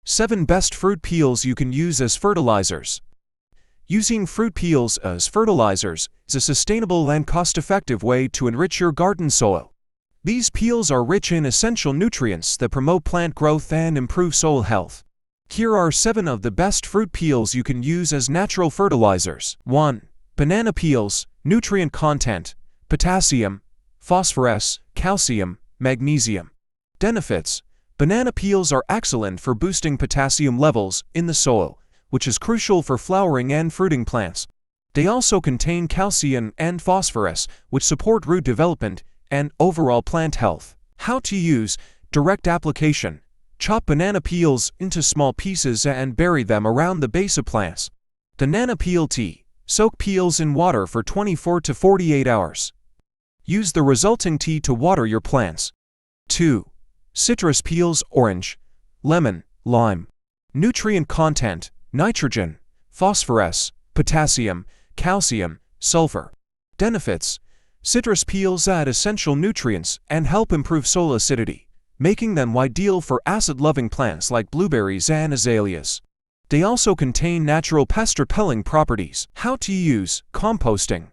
7 Best Fruit Peels You Can Use as Fertilizers. Using fruit peels as fertilizers is a sustainable and cost-effective way to enrich your garden soil. These peels are rich in essential nutrients that promote plant growth and improve soil health. Here are 7 of the best fruit peels you can use as natural fertilizers. 1. Banana peels. Nutrient content: potassium, phosphorus, calcium, magnesium. Benefits: banana peels are excellent for boosting potassium levels in the soil, which is crucial for flowering and fruiting plants. They also contain calcium and phosphorus, which support root development and overall plant health. How to use: direct application. Chop banana peels into small pieces and bury them around the base of plants. Banana peel tea. Soak peels in water for 24 to 48 hours. Use the resulting tea to water your plants. 2. Citrus peels: orange, lemon, lime. Nutrient content: nitrogen, phosphorus, potassium, calcium, sulfur. Benefits: citrus peels add essential nutrients and help improve soil acidity, making them ideal for acid-loving plants like blueberries and azaleas. They also contain natural pest-repelling properties. How to use: composting.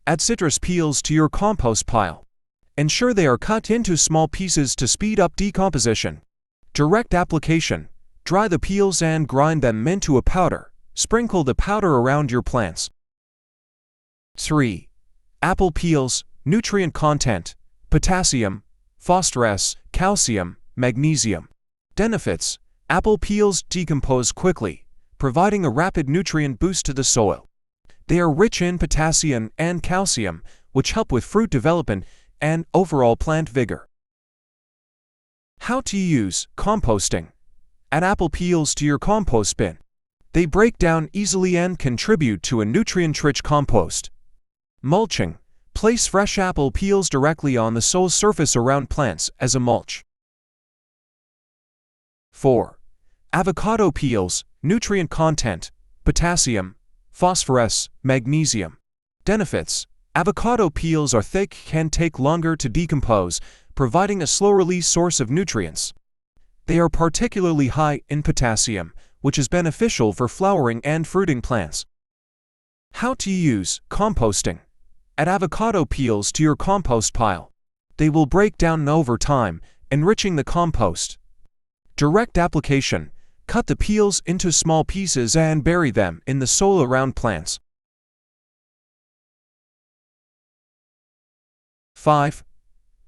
Add citrus peels to your compost pile. Ensure they are cut into small pieces to speed up decomposition. Direct application. Dry the peels and grind them into a powder. Sprinkle the powder around your plants. 3. Apple peels. Nutrient content: potassium, phosphorus, calcium, magnesium. Benefits: apple peels decompose quickly, providing a rapid nutrient boost to the soil. They are rich in potassium and calcium, which help with fruit development and overall plant vigor. How to use: composting. Add apple peels to your compost bin. They break down easily and contribute to a nutrient-rich compost. Mulching. Place fresh apple peels directly on the soil surface around plants as a mulch. 4. Avocado peels. Nutrient content: potassium, phosphorus, magnesium. Benefits: avocado peels are thick and take longer to decompose, providing a slow-release source of nutrients. They are particularly high in potassium, which is beneficial for flowering and fruiting plants. How to use: composting. Add avocado peels to your compost pile. They will break down over time, enriching the compost. Direct application. Cut the peels into small pieces and bury them in the soil around plants. 5.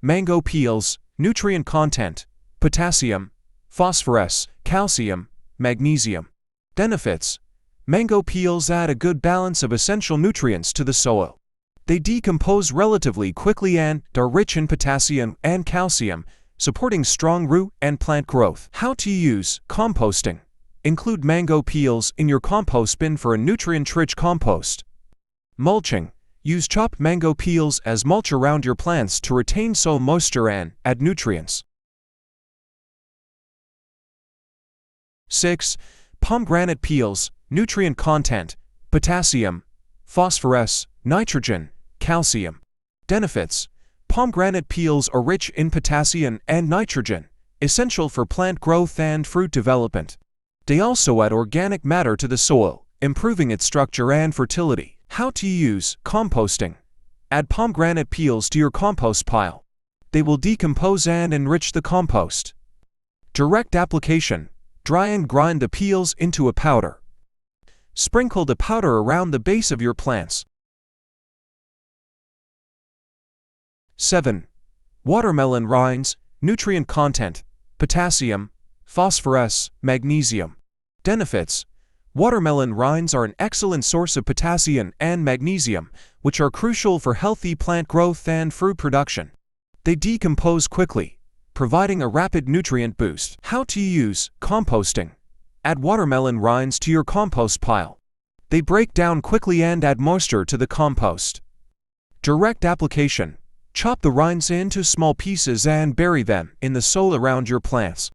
Mango peels. Nutrient content: potassium, phosphorus, calcium, magnesium. Benefits: mango peels add a good balance of essential nutrients to the soil. They decompose relatively quickly and are rich in potassium and calcium, supporting strong root and plant growth. How to use: composting. Include mango peels in your compost bin for a nutrient-rich compost. Mulching. Use chopped mango peels as mulch around your plants to retain soil moisture and add nutrients. 6. Pomegranate peels. Nutrient content: potassium, phosphorus, nitrogen, calcium. Benefits: pomegranate peels are rich in potassium and nitrogen, essential for plant growth and fruit development. They also add organic matter to the soil, improving its structure and fertility. How to use: composting. Add pomegranate peels to your compost pile. They will decompose and enrich the compost. Direct application. Dry and grind the peels into a powder. Sprinkle the powder around the base of your plants. 7. Watermelon rinds. Nutrient content: potassium, phosphorus, magnesium. Benefits: watermelon rinds are an excellent source of potassium and magnesium, which are crucial for healthy plant growth and fruit production. They decompose quickly, providing a rapid nutrient boost. How to use: composting. Add watermelon rinds to your compost pile. They break down quickly and add moisture to the compost. Direct application. Chop the rinds into small pieces and bury them in the soil around your plants.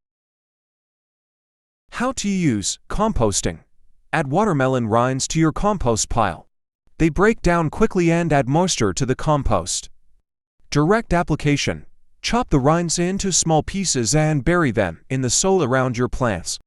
How to use: composting. Add watermelon rinds to your compost pile. They break down quickly and add moisture to the compost. Direct application. Chop the rinds into small pieces and bury them in the soil around your plants.